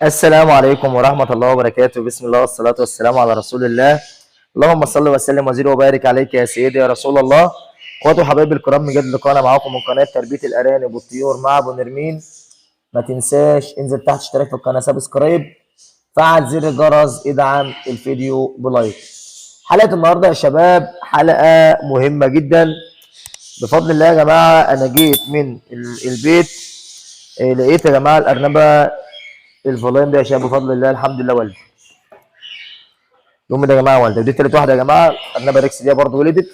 السلام عليكم ورحمة الله وبركاته. بسم الله والصلاة والسلام على رسول الله. اللهم صل وسلم وزد وبارك عليك يا سيدي يا رسول الله. اخواتي وحبايبي الكرام، من جد لقاءنا معاكم من قناة تربية الأرانب والطيور مع أبو نرمين. ما تنساش انزل تحت اشترك في القناة، سبسكرايب، فعل زر الجرس، ادعم الفيديو بلايك. حلقة النهارده يا شباب حلقة مهمة جدا بفضل الله يا جماعة. أنا جيت من البيت لقيت يا جماعة الأرنبة الفلاين ده يا شباب بفضل الله الحمد لله والدي. الام ده يا جماعه والده، ودي تالت واحده يا جماعه. ارنبه ريكس دي برضه ولدت.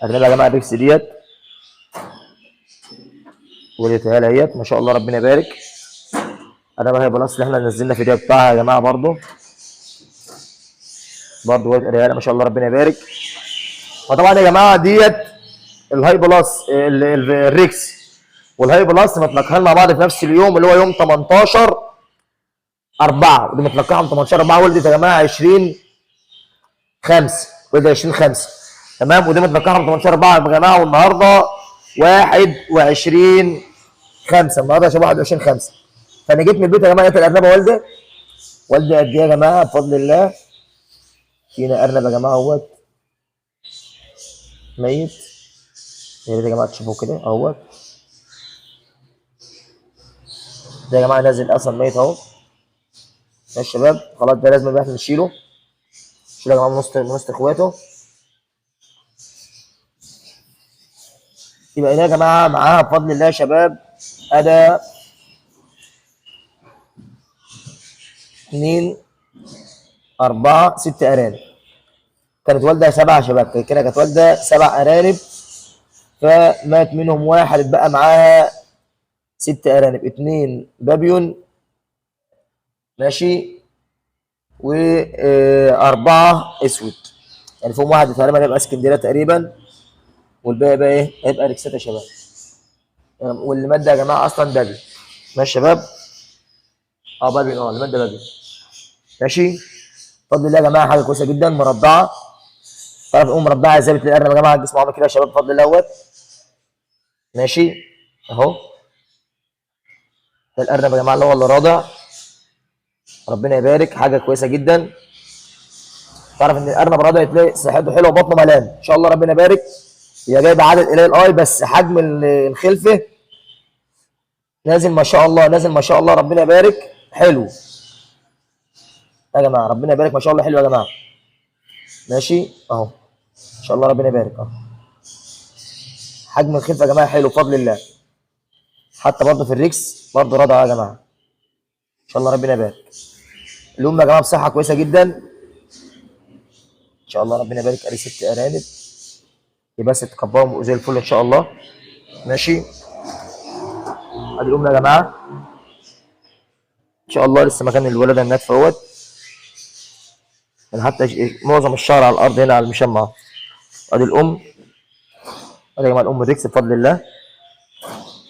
ارنبه يا جماعه ريكس ديت ولدت اهيت ما شاء الله ربنا يبارك. ارنبه هي بلاس اللي احنا نزلنا فيديو بتاعها يا جماعه برضه ولدت رياله ما شاء الله ربنا يبارك. فطبعا يا جماعه ديت الهاي بلاس الريكس والهاي بلاس متلقحين مع بعض في نفس اليوم اللي هو يوم 18/4، ودي متلقحه من 18/4. ولدت يا جماعه 20/5، ولدت 20/5 تمام. ودي متلقحه من 18/4 يا جماعه، والنهارده 21/5. النهارده يا شباب 21/5. فانا جيت من البيت يا جماعه لقيت الارنبه والده قد ايه يا جماعه بفضل الله. فينا ارنب يا جماعه اهوت ميت، يا ريت يا جماعه تشوفوه كده اهوت. ده يا جماعه نازل اصلا ميت اهو. يا شباب خلاص ده لازم احنا نشيله يا جماعه من وسط اخواته. يبقى هنا يا جماعه معاها بفضل الله يا شباب ادى 2 4 6 ارانب. كانت والده 7 يا شباب، كده كانت والده 7 ارانب، فمات منهم واحد، اتبقى معاها 6 ارانب. 2 بابيون ماشي، و4 اسود، يعني فيهم واحد تقريبا هيبقى اسكندريه تقريبا، والباقي بقى ايه هيبقى ريكسات يا شباب. واللي مات ده يا جماعه اصلا بابي ماشي يا شباب. بابي اللي مات ده بابي ماشي. بفضل الله يا جماعه حاجه كويسه جدا مرضعه. تعرف الام مرضعه ازاي؟ بتلاقي الارنب يا جماعه جسمه عامل كده يا شباب بفضل الله اهوت ماشي اهو. ده الارنب يا جماعه اللي هو اللي راضع، ربنا يبارك، حاجه كويسه جدا. تعرف ان الارنب راضع تلاقي صحته حلوه وبطنه ملان ان شاء الله ربنا يبارك. هي جايبه عدد قليل بس حجم الخلفه نازل ما شاء الله، نازل ما شاء الله ربنا يبارك حلو يا جماعه، ربنا يبارك ما شاء الله حلو يا جماعه ماشي اهو ان شاء الله ربنا يبارك اهو. حجم الخلفه يا جماعه حلو بفضل الله. حتى برضه في الريكس برضه راضع يا جماعه ان شاء الله ربنا يبارك. الام يا جماعه بصحه كويسه جدا ان شاء الله ربنا يبارك. ادي 6 ارانب، يبقى بس تكبرهم زي الفل ان شاء الله ماشي. ادي الام يا جماعه ان شاء الله لسه مكان الولاده الناتفه اهوت، يعني حتى معظم الشعر على الارض هنا على المشمع. ادي الام، ادي يا جماعه الام ريكس بفضل الله.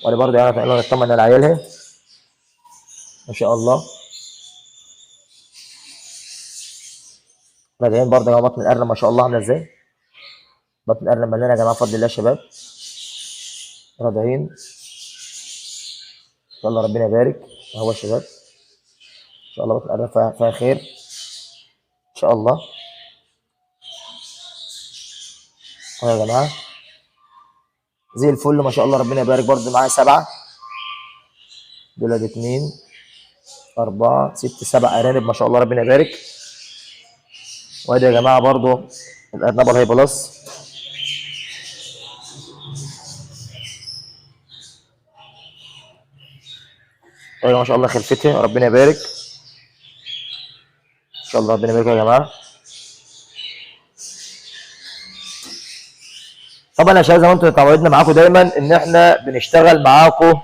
وادي برضه يعني نطمن على عيالها ما شاء الله. راجعين برضه يا جماعه بطن الارنب ما شاء الله عامله ازاي. بطن الارنب مليانه يا جماعه بفضل الله يا شباب. راجعين ان شاء الله ربنا يبارك اهو يا شباب. ان شاء الله بطن الارنب فيها خير ان شاء الله اهو يا جماعه زي الفل ما شاء الله ربنا يبارك. برضه معايا 7 دول، 2 4 6 7 ارانب ما شاء الله ربنا يبارك. وادي يا جماعه برضه الارنبه الهاي بلس ما شاء الله خلفتها ربنا يبارك ان شاء الله ربنا يبارك يا جماعه. طبعا يا شباب زي ما انتم اتعودنا معاكم دايما ان احنا بنشتغل معاكم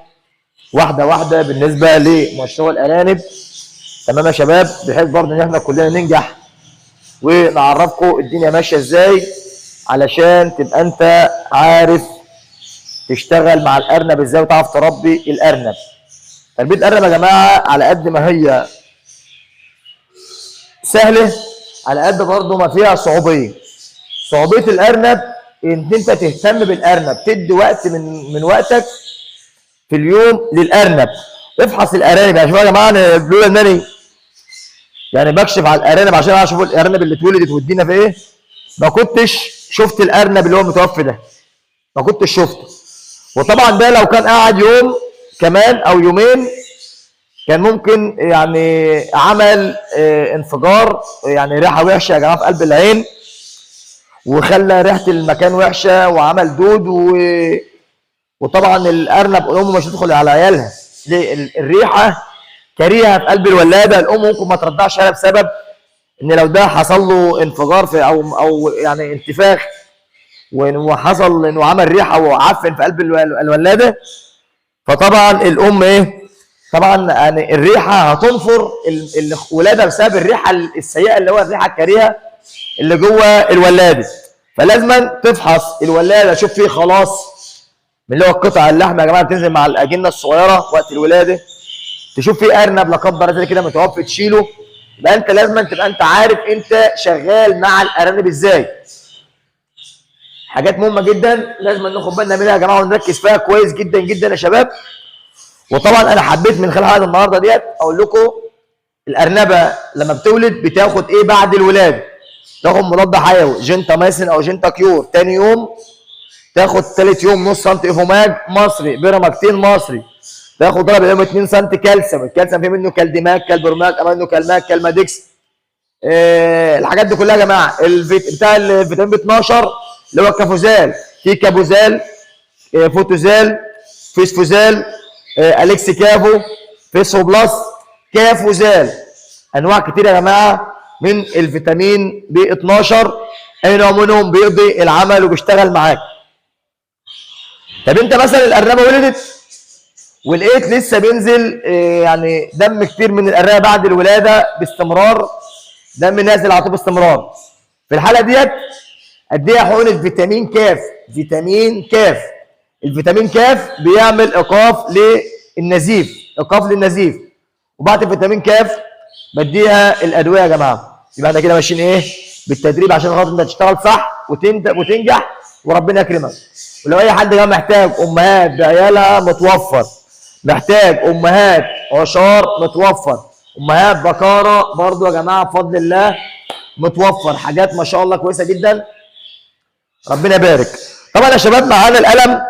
واحده واحده بالنسبه لمشروع الارانب تمام يا شباب، بحيث برضه ان احنا كلنا ننجح ونعرفكم الدنيا ماشيه ازاي، علشان تبقى انت عارف تشتغل مع الارنب ازاي وتعرف تربي الارنب. تربيه الارنب يا جماعه على قد ما هي سهله على قد برضه ما فيها صعوبيه. صعوبيه الارنب ان انت تهتم بالارنب، تدي وقت من وقتك في اليوم للارنب، افحص الارانب. يعني شوفوا يا جماعه، انا لولا انني يعني بكشف على الارانب عشان اشوف الارانب اللي اتولدت وادينا في ايه، ما كنتش شفت الارنب اللي هو متوفي ده، ما كنتش شفته. وطبعا ده لو كان قاعد يوم كمان او يومين كان ممكن يعني عمل انفجار، يعني ريحه وحشه يا جماعه في قلب العين، وخلى ريحه المكان وحشه وعمل دود وطبعا الارنب الام مش هتدخل على عيالها. ليه؟ الريحه كريهه في قلب الولاده، الام ممكن ما ترضعش عليها بسبب ان لو ده حصل له انفجار في او يعني انتفاخ وحصل انه عمل ريحه وعفن في قلب الولاده، فطبعا الام ايه؟ طبعا يعني الريحه هتنفر الولاده بسبب الريحه السيئه اللي هو الريحه الكريهه اللي جوه الولاده. فلازم تفحص الولاده، شوف فيه خلاص من اللي هو قطع اللحم يا جماعه بتنزل مع الاجنه الصغيره وقت الولاده، تشوف فيه ارنب لا قدر الله كده متوفي تشيله. يبقى انت لازم تبقى انت عارف انت شغال مع الارانب ازاي. حاجات مهمه جدا لازم ناخد بالنا منها يا جماعه ونركز فيها كويس جدا جدا يا شباب. وطبعا انا حبيت من خلال حلقه النهارده ديت اقول لكم الارنبه لما بتولد بتاخد ايه بعد الولاده. تاخد مضاد حيوي جنتاميسين او جنتاكيور، تاني يوم تاخد ثالث يوم نص سم ايفوماج مصري، بيراماكتين مصري، تاخد ضرب اليوم 2 سم كالسيوم. الكالسيوم فيه منه كالديماك، كالبروماك، امينو كالماك، كالماديكس. الحاجات دي كلها يا جماعه. بتاع الفيتامين ب 12 اللي هو الكافوزال، في كابوزال، فوتوزال، فيسفوزال، اليكس كافو، فيسفو بلس، كافوزال. انواع كتير يا جماعه من الفيتامين ب 12، اي نوع منهم بيقضي العمل وبيشتغل معاك. طب انت مثلا الارنبه ولدت ولقيت لسه بينزل يعني دم كتير من الارنبه بعد الولاده باستمرار، دم نازل على طول باستمرار، في الحاله ديت اديها حقنه فيتامين كاف. فيتامين كاف، الفيتامين كاف بيعمل ايقاف للنزيف، ايقاف للنزيف. وبعد الفيتامين كاف بديها الادويه يا جماعه. يبقى احنا كده ماشيين ايه بالتدريب عشان خاطر انت تشتغل صح وتنجح وربنا يكرمك. ولو اي حد كمان محتاج امهات بعيالها متوفر، محتاج امهات عشار متوفر، امهات بكاره برضو يا جماعه بفضل الله متوفر. حاجات ما شاء الله كويسه جدا، ربنا يبارك. طبعا يا شباب معانا القلم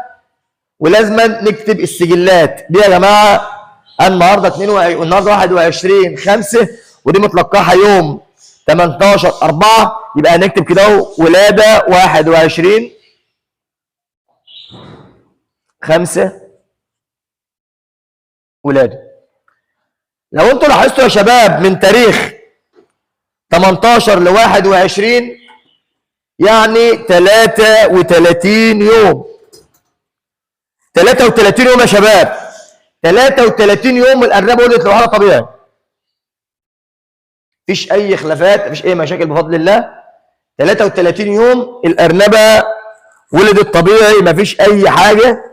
ولازم نكتب السجلات دي يا جماعه. النهارده 22 والنهارده 21/5 ودي متلقاها يوم 18/4، يبقى هنكتب كده اهو ولاده 21/5 ولاده. لو انتوا لاحظتوا يا شباب من تاريخ 18 ل 21 يعني 33 يوم. 33 يوم يا شباب، 33 يوم الارنبه ولدت لوحدها طبيعي، مفيش اي خلافات، مفيش اي مشاكل بفضل الله. 33 يوم الارنبه ولدت طبيعي، مفيش اي حاجه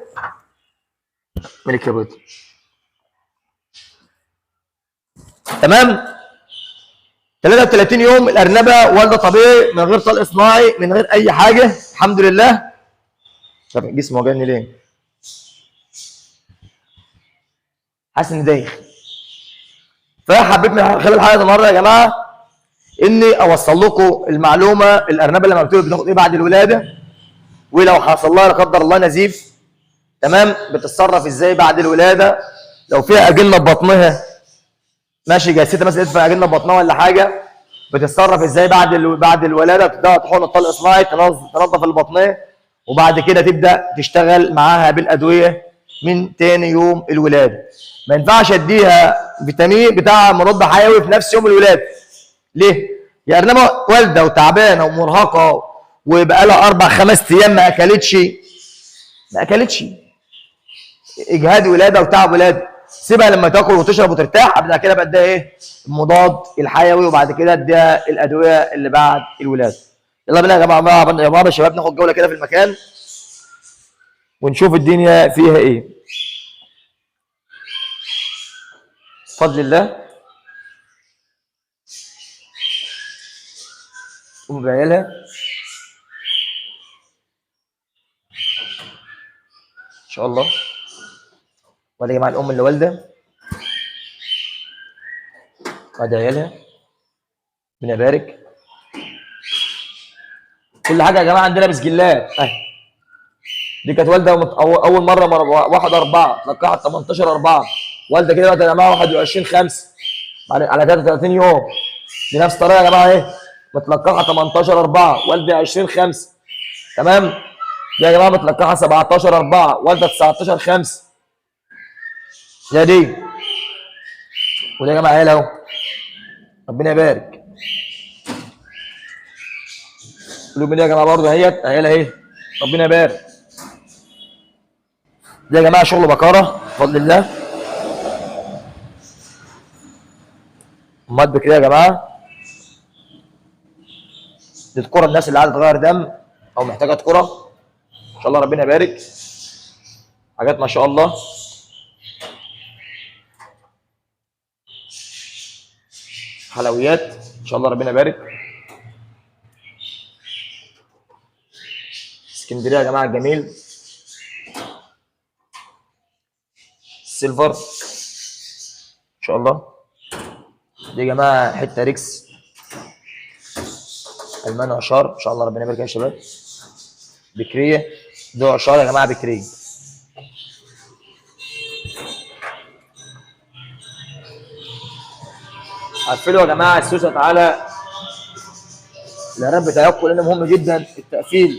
من الكبد. تمام. 33 يوم الارنبه والده طبيعي من غير طلق صناعي، من غير اي حاجه، الحمد لله. طب جسمي وجعني ليه؟ حاسس اني دايخ. فحبيت من خلال الحلقه النهارده يا جماعه اني اوصل لكم المعلومه. الارنبه لما بتولد بتاخد ايه بعد الولاده، ولو حصل لها لا قدر الله نزيف تمام بتتصرف ازاي بعد الولاده. لو فيها اجنه ببطنها ماشي جلستها مثلا تدفع اجنه ببطنها ولا حاجه، بتتصرف ازاي بعد الولاده. تبدا تحقن الطلق الصناعي تنظف البطنيه، وبعد كده تبدا تشتغل معاها بالادويه من تاني يوم الولاده. ما ينفعش اديها فيتامين بتاع مضاد حيوي في نفس يوم الولاده. ليه؟ يا ارنبه والده وتعبانه ومرهقه وبقى لها 4-5 ايام ما اكلتش اجهاد ولاده وتعب ولاده، سيبها لما تاكل وتشرب وترتاح، قبل كده بديها ايه؟ المضاد الحيوي، وبعد كده اديها الادويه اللي بعد الولاده. يلا بينا يا جماعه يا شباب ناخد جوله كده في المكان ونشوف الدنيا فيها ايه بفضل الله. قوم بعيالها ان شاء الله. ولا يا جماعه الام اللي والده ادي عيالها، ربنا يبارك. كل حاجه يا جماعه عندنا بسجلات اهي. دي كانت والده اول مره 1/4 تلقحت 18/4. والده كده بقى يا جماعه 21/5 على 33 يوم. دي نفس الطريقه يا جماعه اهي، متلقحه 18/4 والده 20/5. تمام. دي يا جماعه متلقحه 17/4 والده 19/5. زي دي. ودي يا جماعه عيالها اهو، ربنا يبارك. قلوب دي يا جماعه برضه اهيت عيالها اهي، ربنا يبارك. دي يا جماعه شغل بكاره بفضل الله. امهات بكريه يا جماعه. دي تذكر الناس اللي عايزه تغير دم او محتاجه تذكره، ان شاء الله ربنا يبارك. حاجات ما شاء الله. حلويات ان شاء الله ربنا يبارك. اسكندريه يا جماعه الجميل. سيلفر ان شاء الله. دي يا جماعه حته ريكس المان عشار ان شاء الله ربنا يبارك يا شباب. بكريه دي عشار يا جماعه بكريه. قفلوا يا جماعه السوسه تعالى. الارانب بتاعكم لان مهم جدا التقفيل.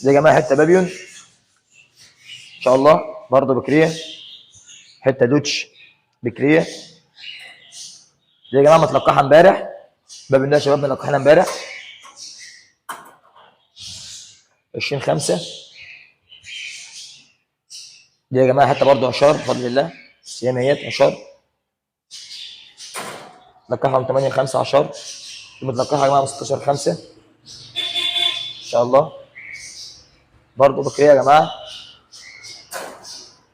دي يا جماعه حته بابيون ان شاء الله برضه بكريه. حته دوتش بكريه. دي يا جماعه متلقحه امبارح. باب ده يا شباب ملقحينها امبارح 20/5. دي يا جماعه حته برضه عشار بفضل الله. سياميات عشار متلقحهم 8/5 عشار. دي متلقحه يا جماعه 16/5 ان شاء الله. برضه بكريه يا جماعه.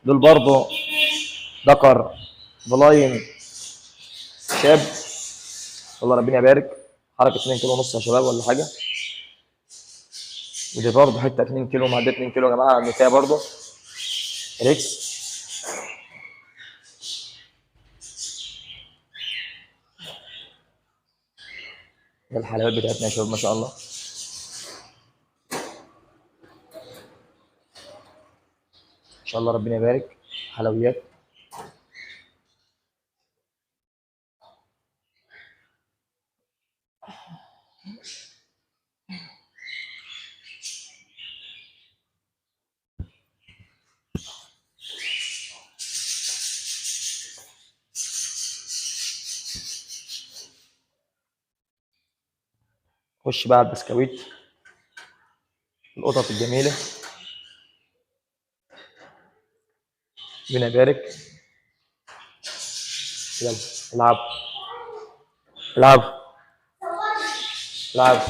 دول برضه ذكر بلاين شاب والله ربنا يبارك. حركه 2 كيلو ونص يا شباب ولا حاجه. ودي برضه حته 2 كيلو معديه 2 كيلو يا جماعه نتايه برضه ريكس. ده الحلويات بتاعتنا يا شباب ما شاء الله. ان شاء الله ربنا يبارك. حلويات خش بقى على البسكويت. القطط الجميله ربنا يبارك. يلا العب العب العب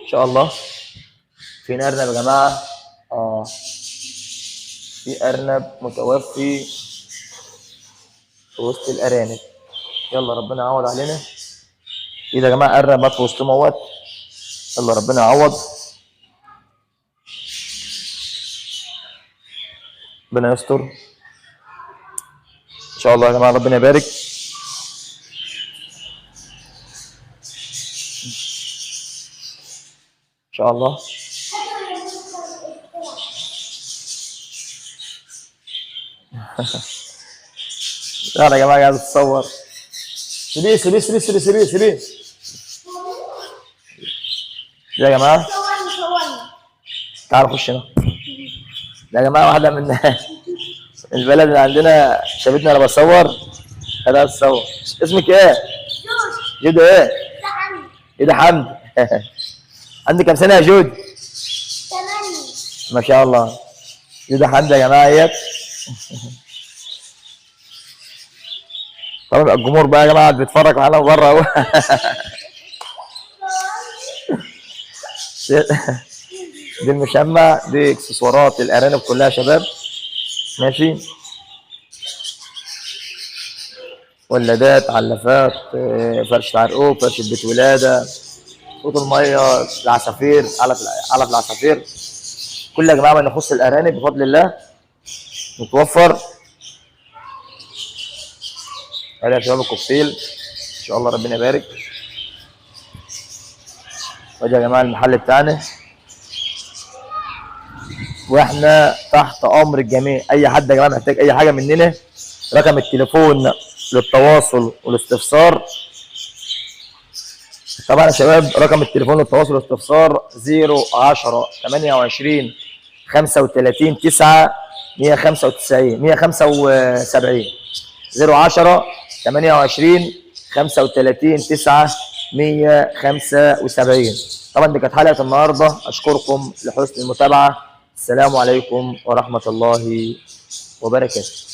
ان شاء الله. في ارنب يا جماعه في ارنب متوفي في وسط الارانب. يلا ربنا يعوض علينا. ايه ده يا جماعه ارنب مات في وسطهم اهوت. يلا ربنا يعوض. ربنا يستر ان شاء الله يا جماعه ربنا يبارك. ان شاء الله. يلا يا جماعه قاعد اتصور. سيبيه سيبيه سيبيه سيبيه سيبيه سيبيه يا جماعه. تعالوا خش هنا. يا جماعه واحده من البلد اللي عندنا شافتني انا بصور. انا بصور. اسمك ايه؟ جود ايه؟ ايه ده حمد. عندك كام سنه يا جود؟ 8. ما شاء الله. جود حمد يا جماعه اهيت. طبعا الجمهور بقى يا جماعه بيتفرج معانا بره اهو. دي المشمع. دي اكسسوارات الارانب كلها يا شباب ماشي. ولادات علافات فرشه عرقوب فرشه بيت ولاده صوت الميه العصافير علف العصافير. كل يا جماعه ما يخص الارانب بفضل الله متوفر ادي يا شباب الكوكتيل ان شاء الله ربنا يبارك. وادي يا جماعه المحل بتاعنا، واحنا تحت امر الجميع. اي حد يا جماعه محتاج اي حاجه مننا، رقم التليفون للتواصل والاستفسار طبعا يا شباب، رقم التليفون للتواصل والاستفسار 010 28 35 9 195 175 010 28 35 9 175. طبعا دي كانت حلقه النهارده، اشكركم لحسن المتابعه. السلام عليكم ورحمه الله وبركاته.